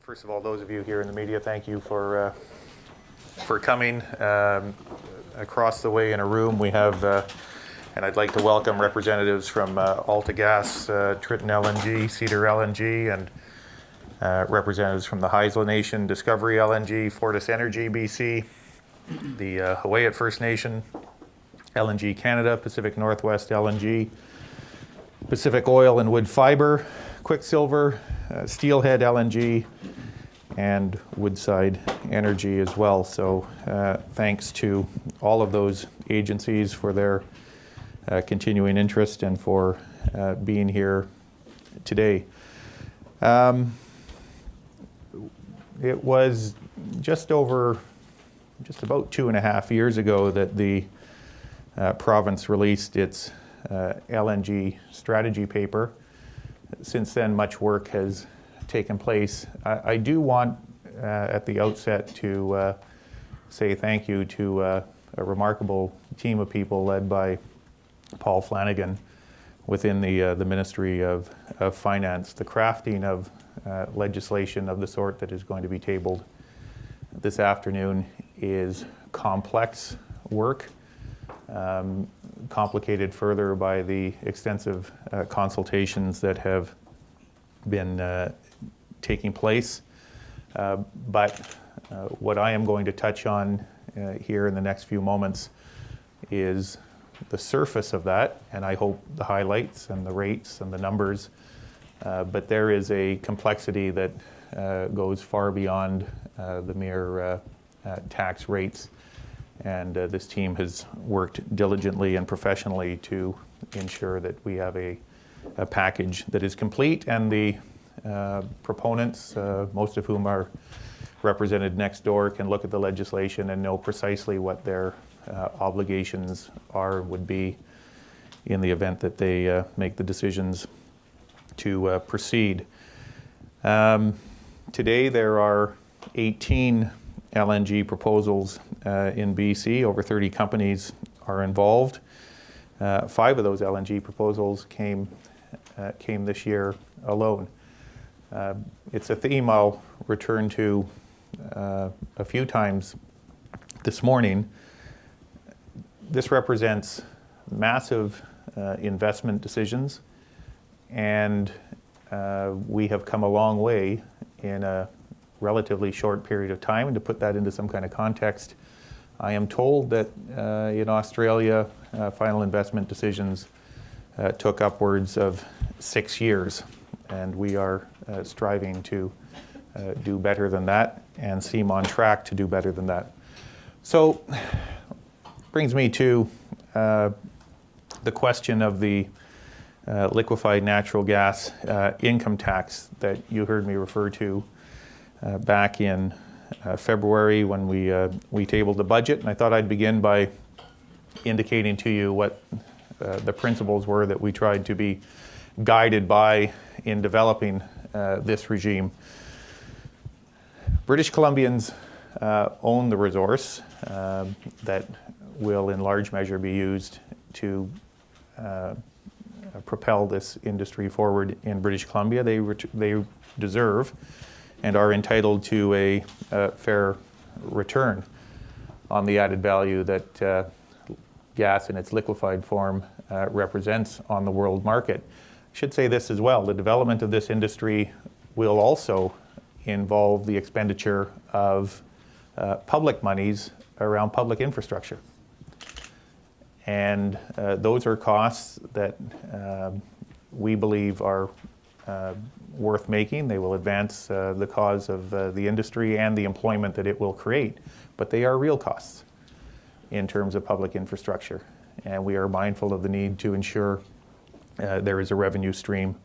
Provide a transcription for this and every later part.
First of all, those of you here in the media, thank you for coming. Across the way in a room, we have, and I'd like to welcome representatives from AltaGas, Triton LNG, Cedar LNG, and representatives from the Haisla Nation, Discovery LNG, Fortis Energy BC, the Hawaiiat First Nation, LNG Canada, Pacific Northwest LNG, Pacific Oil and Wood Fibre, Quicksilver, Steelhead LNG, and Woodside Energy as well. So thanks to all of those agencies for their continuing interest and for being here today. It was just about 2.5 years ago that the province released its LNG Strategy Paper. Since then, much work has taken place. I do want at the outset to say thank you to a remarkable team of people led by Paul Flanagan within the Ministry of Finance. The crafting of legislation of the sort that is going to be tabled this afternoon is complex work, complicated further by the extensive consultations that have been taking place. But what I am going to touch on here in the next few moments is the surface of that, and I hope the highlights and the rates and the numbers. But there is a complexity that goes far beyond the mere tax rates. And this team has worked diligently and professionally to ensure that we have a package that is complete, and the proponents, most of whom are represented next door, can look at the legislation and know precisely what their obligations would be in the event that they make the decisions to proceed. Today there are 18 LNG proposals in BC. Over 30 companies are involved. 5 of those LNG proposals came this year alone. It's a theme I'll return to a few times this morning. This represents massive investment decisions, and we have come a long way in a relatively short period of time. And to put that into some kind of context, I am told that in Australia, final investment decisions took upwards of 6 years, and we are striving to do better than that and seem on track to do better than that. So brings me to the question of the liquefied natural gas income tax that you heard me refer to back in February when we tabled the budget. And I thought I'd begin by indicating to you what the principles were that we tried to be guided by in developing this regime. British Columbians own the resource that will in large measure be used to propel this industry forward in British Columbia. They deserve and are entitled to a fair return on the added value that gas in its liquefied form represents on the world market. I should say this as well: the development of this industry will also involve the expenditure of public monies around public infrastructure. And those are costs that we believe are worth making. They will advance the cause of the industry and the employment that it will create, but they are real costs in terms of public infrastructure. And we are mindful of the need to ensure there is a revenue stream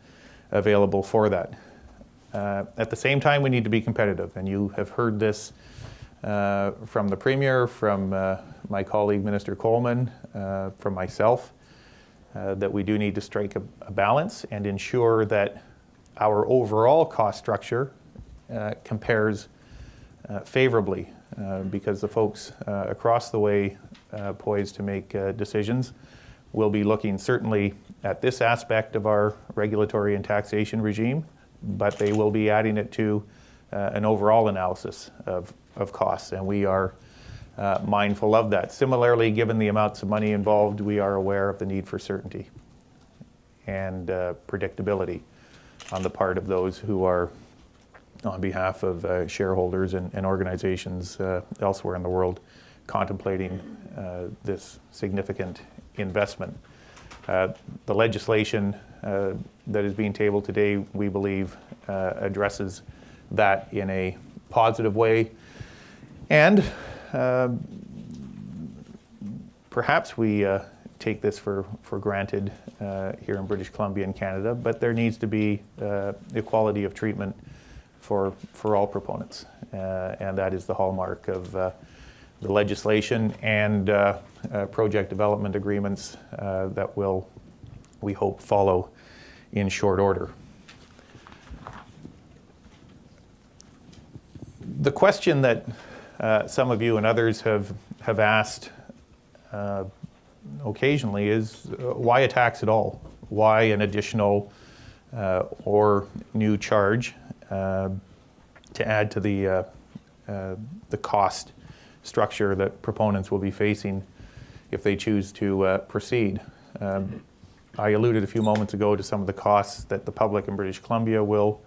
available for that. At the same time, we need to be competitive, and you have heard this from the Premier, from my colleague Minister Coleman, from myself, that we do need to strike a balance and ensure that our overall cost structure compares favorably, because the folks across the way poised to make decisions will be looking certainly at this aspect of our regulatory and taxation regime, but they will be adding it to an overall analysis of costs, and we are mindful of that. Similarly, given the amounts of money involved, we are aware of the need for certainty and predictability on the part of those who are, on behalf of shareholders and organizations elsewhere in the world, contemplating this significant investment. The legislation that is being tabled today, we believe, addresses that in a positive way. And perhaps we take this for granted here in British Columbia and Canada, but there needs to be equality of treatment for all proponents. And that is the hallmark of the legislation and project development agreements that will, we hope, follow in short order. The question that some of you and others have asked occasionally is why a tax at all? Why an additional or new charge to add to the cost structure that proponents will be facing if they choose to proceed? I alluded a few moments ago to some of the costs that the public in British Columbia will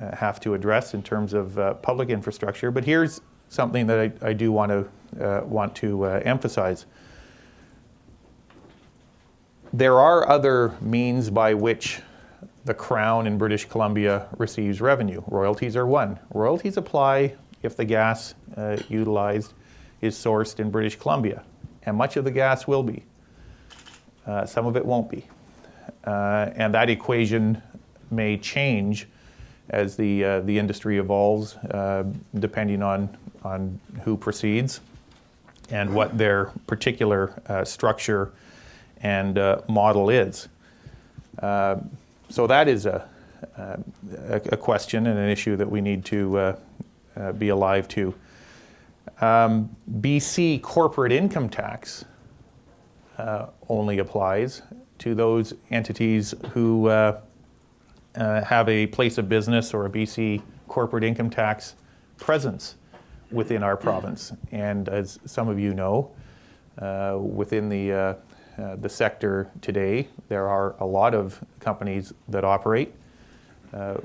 have to address in terms of public infrastructure, but here's something that I do want to emphasize. There are other means by which the Crown in British Columbia receives revenue. Royalties are one. Royalties apply if the gas utilized is sourced in British Columbia, and much of the gas will be. Some of it won't be. And that equation may change as the industry evolves, depending on who proceeds and what their particular structure and model is. So that is a question and an issue that we need to be alive to. BC corporate income tax only applies to those entities who have a place of business or a BC corporate income tax presence within our province. And as some of you know, within the sector today, there are a lot of companies that operate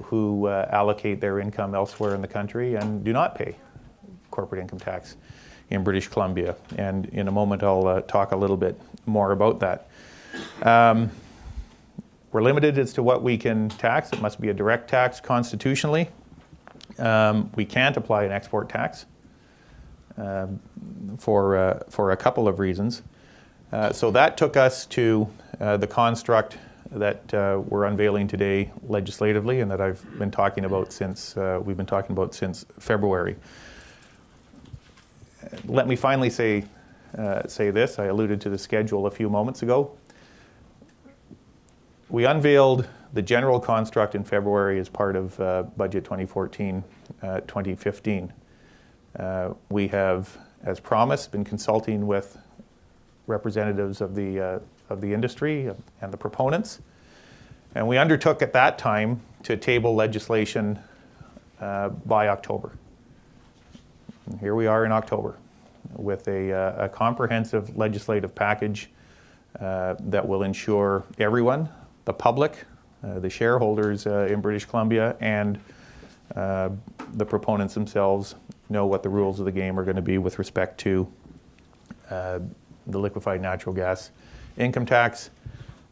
who allocate their income elsewhere in the country and do not pay corporate income tax in British Columbia. And in a moment, I'll talk a little bit more about that. We're limited as to what we can tax. It must be a direct tax constitutionally. We can't apply an export tax for a couple of reasons. So that took us to the construct that we're unveiling today legislatively, and that I've been talking about since we've been talking about since February. Let me finally say this. I alluded to the schedule a few moments ago. We unveiled the general construct in February as part of Budget 2014-2015. We have, as promised, been consulting with representatives of the industry and the proponents, and we undertook at that time to table legislation by October. And here we are in October with a comprehensive legislative package that will ensure everyone, the public, the shareholders in British Columbia, and the proponents themselves know what the rules of the game are going to be with respect to the liquefied natural gas income tax,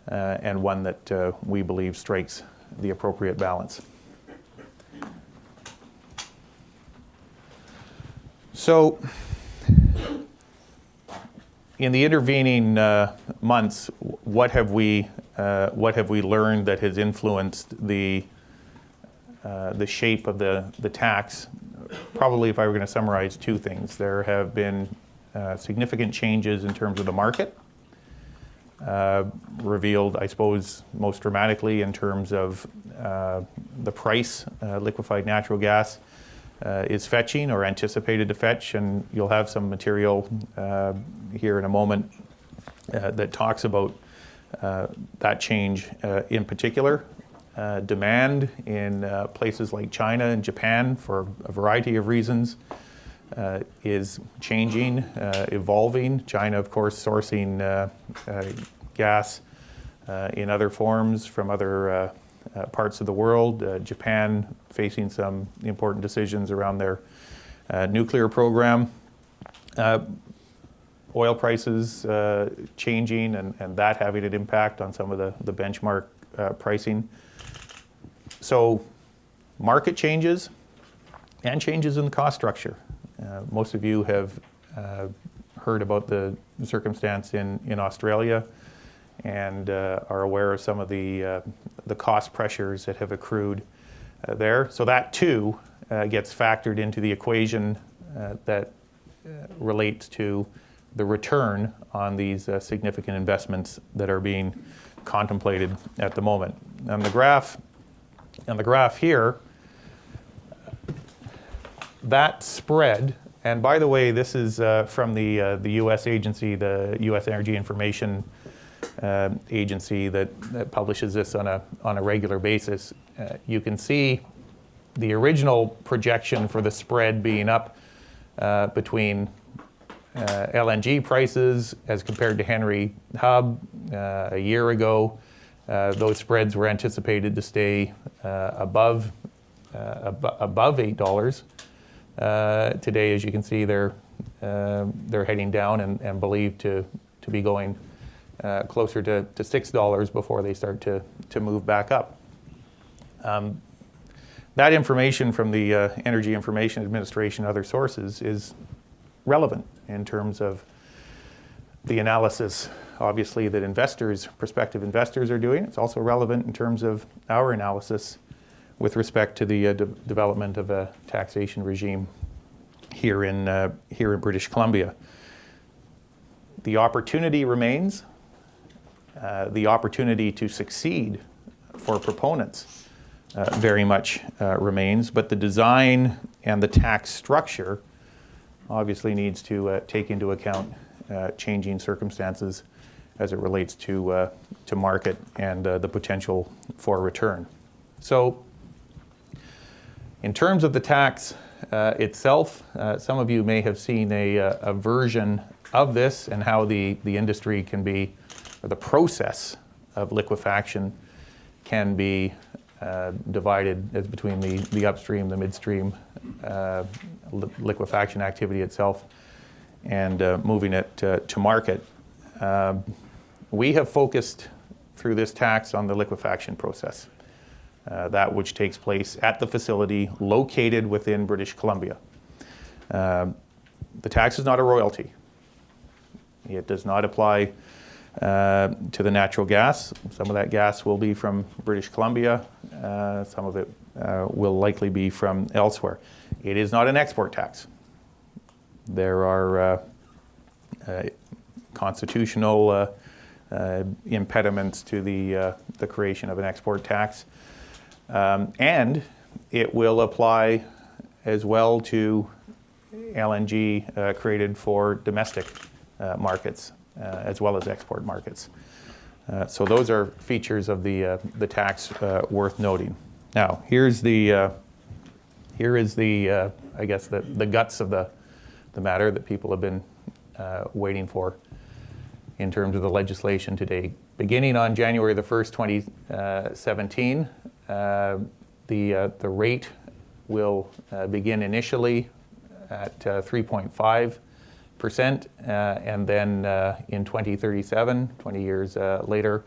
and one that we believe strikes the appropriate balance. So, in the intervening months, what have we learned that has influenced the shape of the tax? Probably, if I were going to summarize, two things. There have been significant changes in terms of the market, revealed, I suppose, most dramatically in terms of the price liquefied natural gas is fetching or anticipated to fetch, and you'll have some material here in a moment that talks about that change in particular. demand in places like China and Japan for a variety of reasons is changing, evolving. China, of course, sourcing gas in other forms from other parts of the world. Japan facing some important decisions around their nuclear program. Oil prices changing and that having an impact on some of the benchmark pricing. So market changes and changes in the cost structure. Most of you have heard about the circumstance in Australia and are aware of some of the cost pressures that have accrued there. So that too gets factored into the equation that relates to the return on these significant investments that are being contemplated at the moment. On the graph here, that spread, and by the way, this is from the U.S. agency, the U.S. Energy Information Agency that publishes this on a regular basis. You can see the original projection for the spread being up between LNG prices as compared to Henry Hub a year ago. Those spreads were anticipated to stay above $8. Today, as you can see, they're heading down and believed to be going closer to $6 before they start to move back up. That information from the Energy Information Administration and other sources is relevant in terms of the analysis, obviously, that prospective investors are doing. It's also relevant in terms of our analysis with respect to the development of a taxation regime here in British Columbia. The opportunity remains. The opportunity to succeed for proponents very much remains, but the design and the tax structure obviously needs to take into account changing circumstances as it relates to market and the potential for return. So in terms of the tax itself, some of you may have seen a version of this and how the industry can be, or the process of liquefaction can be divided as between the upstream, the midstream liquefaction activity itself and moving it to market. We have focused through this tax on the liquefaction process, that which takes place at the facility located within British Columbia. The tax is not a royalty. It does not apply to the natural gas. Some of that gas will be from British Columbia. Some of it will likely be from elsewhere. It is not an export tax. There are constitutional impediments to the creation of an export tax. And it will apply as well to LNG created for domestic markets as well as export markets. So those are features of the tax worth noting. Now, here is the I guess the guts of the matter that people have been waiting for in terms of the legislation today. Beginning on January the 1st, 2017, the rate will begin initially at 3.5%, and then in 2037, 20 years later,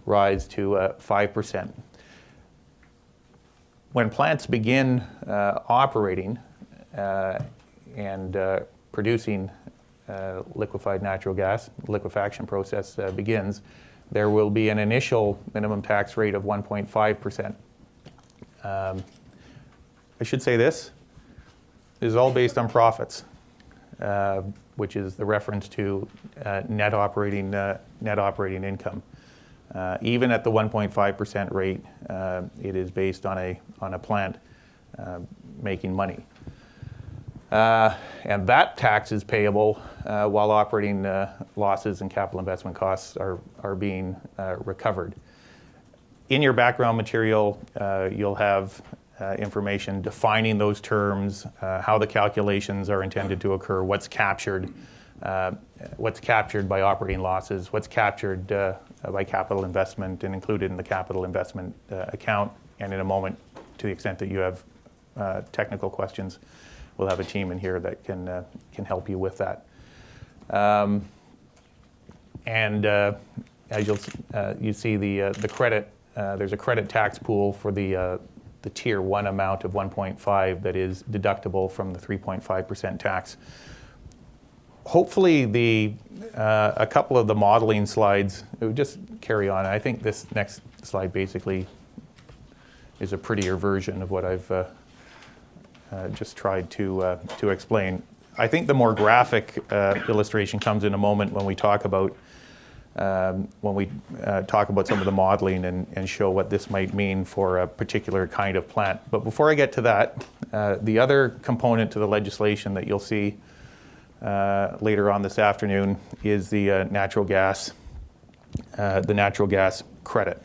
rise to 5%. When plants begin operating and producing liquefied natural gas, liquefaction process begins, there will be an initial minimum tax rate of 1.5%. I should say this is all based on profits, which is the reference to net operating income. Even at the 1.5% rate, it is based on a plant making money. And that tax is payable while operating losses and capital investment costs are being recovered. In your background material, you'll have information defining those terms, how the calculations are intended to occur, what's captured by operating losses, what's captured by capital investment and included in the capital investment account. And in a moment, to the extent that you have technical questions, we'll have a team in here that can help you with that. As you see the credit, there's a credit tax pool for the tier 1 amount of 1.5 that is deductible from the 3.5% tax. Hopefully a couple of the modeling slides, it would just carry on. I think this next slide basically is a prettier version of what I've just tried to explain. I think the more graphic illustration comes in a moment when we talk about some of the modeling and show what this might mean for a particular kind of plant. But before I get to that, the other component to the legislation that you'll see later on this afternoon is the natural gas credit.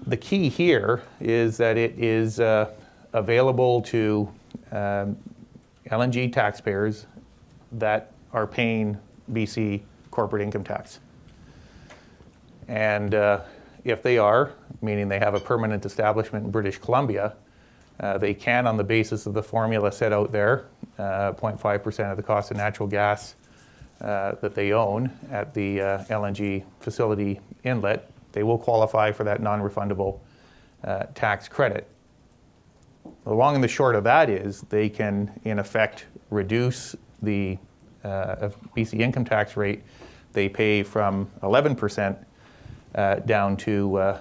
The key here is that it is available to LNG taxpayers that are paying BC corporate income tax. And if they are, meaning they have a permanent establishment in British Columbia, they can, on the basis of the formula set out there, 0.5% of the cost of natural gas that they own at the LNG facility inlet, they will qualify for that non-refundable tax credit. The long and the short of that is they can, in effect, reduce the BC income tax rate they pay from 11% down to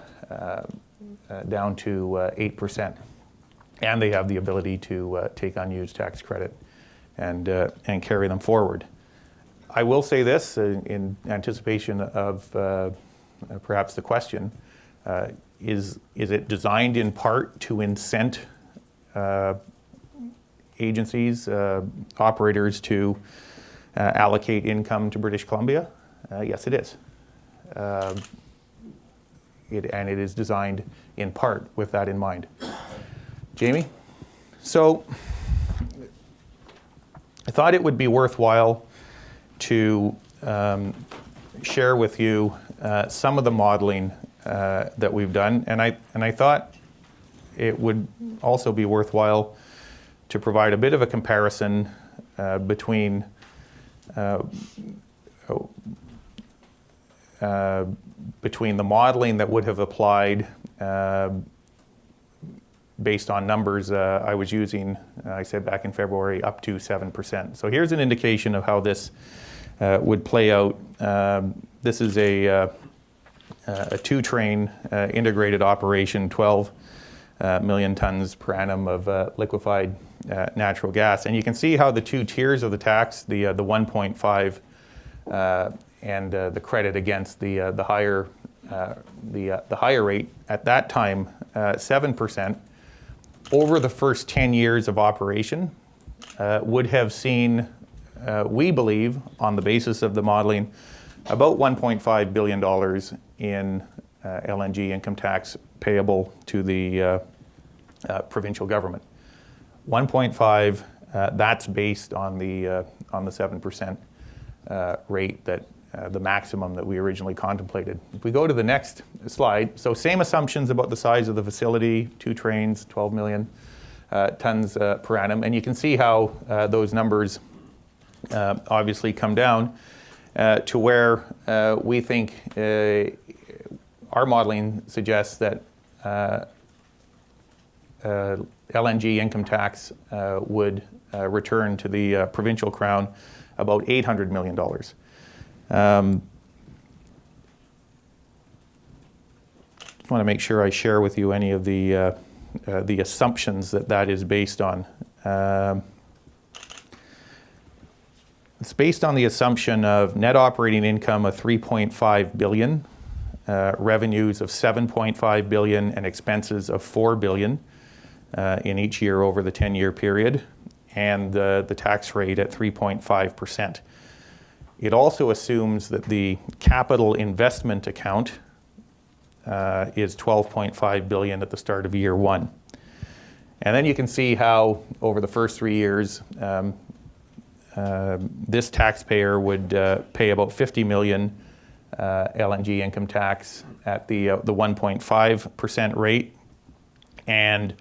8%. And they have the ability to take unused tax credit and carry them forward. I will say this in anticipation of perhaps the question, is it designed in part to incent agencies, operators to allocate income to British Columbia? Yes, it is. And it is designed in part with that in mind. Jamie? So I thought it would be worthwhile to share with you some of the modeling that we've done. And I thought it would also be worthwhile to provide a bit of a comparison between the modeling that would have applied based on numbers I was using, I said back in February, up to 7%. So here's an indication of how this would play out. This is a two-train integrated operation, 12 million tons per annum of liquefied natural gas. And you can see how the two tiers of the tax, the 1.5 and the credit against the higher rate, at that time, 7%, over the first 10 years of operation, would have seen, we believe, on the basis of the modeling, about $1.5 billion in LNG income tax payable to the provincial government. 1.5, that's based on the 7% rate, that the maximum that we originally contemplated. If we go to the next slide, so same assumptions about the size of the facility, 2 trains, 12 million tons per annum, and you can see how those numbers obviously come down to where we think our modeling suggests that LNG income tax would return to the provincial crown about $800 million. Just want to make sure I share with you any of the assumptions that is based on. It's based on the assumption of net operating income of $3.5 billion, revenues of $7.5 billion, and expenses of $4 billion in each year over the 10-year period, and the tax rate at 3.5%. It also assumes that the capital investment account is $12.5 billion at the start of year one. And then you can see how over the first 3 years, this taxpayer would pay about $50 million LNG income tax at the 1.5% rate. And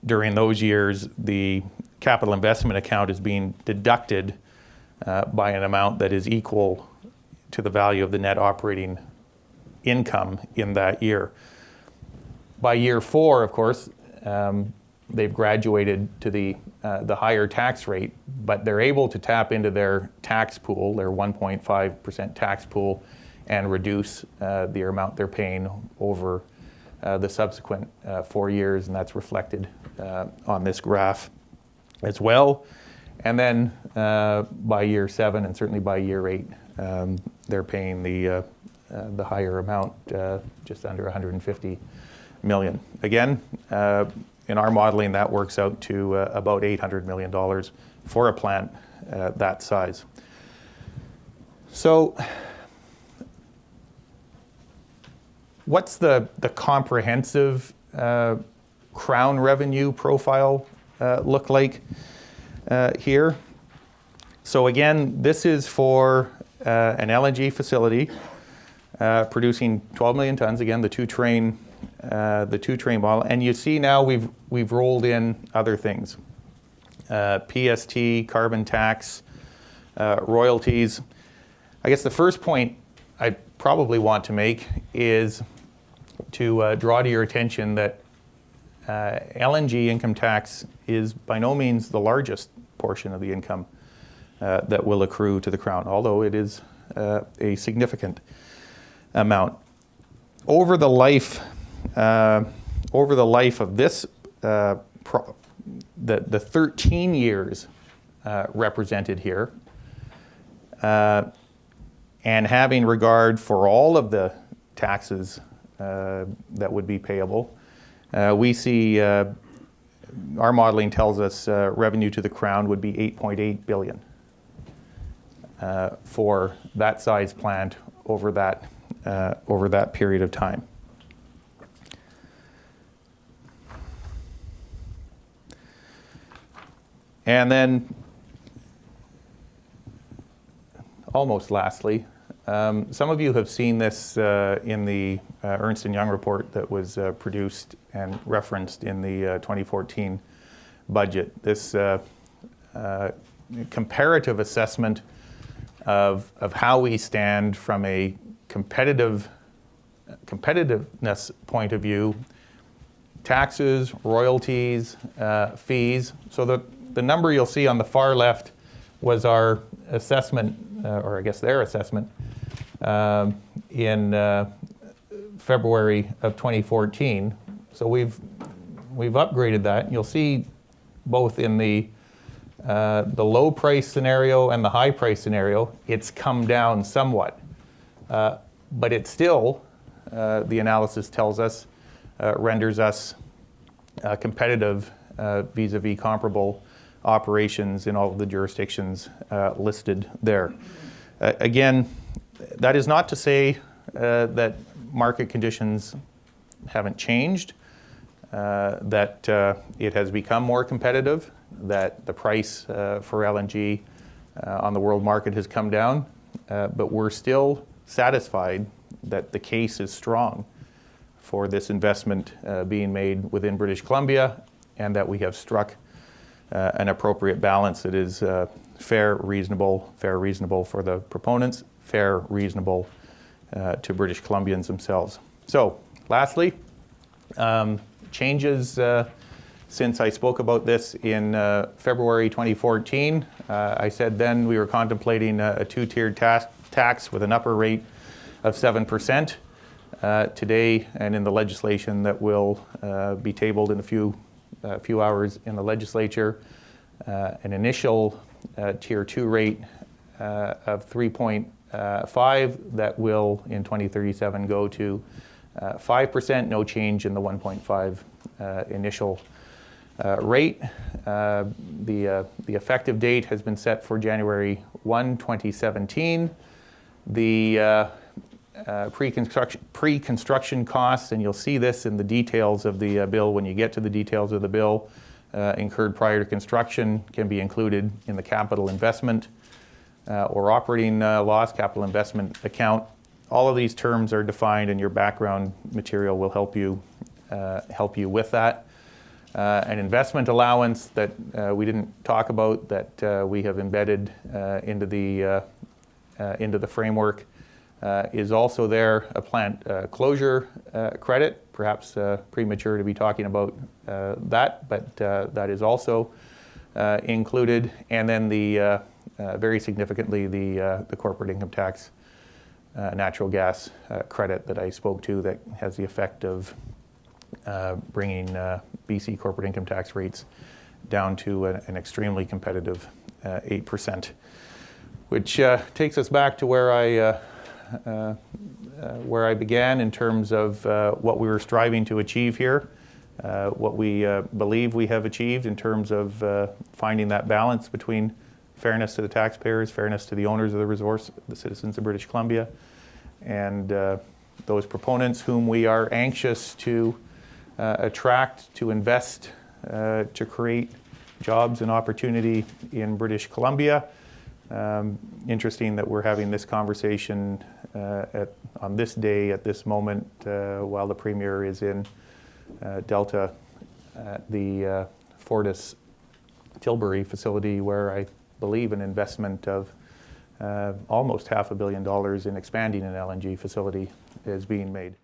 during those years, the capital investment account is being deducted by an amount that is equal to the value of the net operating income in that year. By year 4, of course, they've graduated to the higher tax rate, but they're able to tap into their tax pool, their 1.5% tax pool, and reduce the amount they're paying over the subsequent 4 years, and that's reflected on this graph as well. And then by year 7, and certainly by year 8, they're paying the higher amount, just under $150 million. Again, in our modeling, that works out to about $800 million for a plant that size. So what's the comprehensive Crown revenue profile look like here? So again, this is for an LNG facility producing 12 million tons. Again, the two-train model. And you see now we've rolled in other things: PST, carbon tax, royalties. I guess the first point I probably want to make is to draw to your attention that LNG income tax is by no means the largest portion of the income that will accrue to the Crown, although it is a significant amount. Over the life of this, the 13 years represented here, and having regard for all of the taxes that would be payable, we see our modeling tells us revenue to the Crown would be $8.8 billion for that size plant over that period of time. And then, almost lastly, some of you have seen this in the Ernst & Young report that was produced and referenced in the 2014 budget. This comparative assessment of how we stand from a competitiveness point of view, taxes, royalties, fees. So the number you'll see on the far left was our assessment, or I guess their assessment, in February of 2014. So we've upgraded that. You'll see both in the low price scenario and the high price scenario, it's come down somewhat. But it still, the analysis tells us, renders us competitive vis-a-vis comparable operations in all of the jurisdictions listed there. Again, that is not to say that market conditions haven't changed, that it has become more competitive, that the price for LNG on the world market has come down, but we're still satisfied that the case is strong for this investment being made within British Columbia, and that we have struck an appropriate balance that is fair, reasonable for the proponents, fair, reasonable to British Columbians themselves. So, lastly, changes since I spoke about this in February 2014. I said then we were contemplating a two-tiered tax with an upper rate of 7%. Today, and in the legislation that will be tabled in a few hours in the legislature, an initial Tier 2 rate of 3.5 that will, in 2037, go to 5%, no change in the 1.5 initial rate. The effective date has been set for January 1, 2017. The pre-construction costs, and you'll see this in the details of the bill when you get to the details of the bill, incurred prior to construction can be included in the capital investment or operating loss capital investment account. All of these terms are defined, and your background material will help you with that. An investment allowance that we didn't talk about that we have embedded into the framework is also there. A plant closure credit, perhaps premature to be talking about that, but that is also included. And then the very significantly the corporate income tax natural gas credit that I spoke to that has the effect of bringing BC corporate income tax rates down to an extremely competitive 8%, which takes us back to where I began in terms of what we were striving to achieve here, what we believe we have achieved in terms of finding that balance between fairness to the taxpayers, fairness to the owners of the resource, the citizens of British Columbia, and those proponents whom we are anxious to attract, to invest, to create jobs and opportunity in British Columbia. Interesting that we're having this conversation on this day, at this moment, while the Premier is in Delta at the Fortis Tilbury facility, where I believe an investment of almost $500 million in expanding an LNG facility is being made.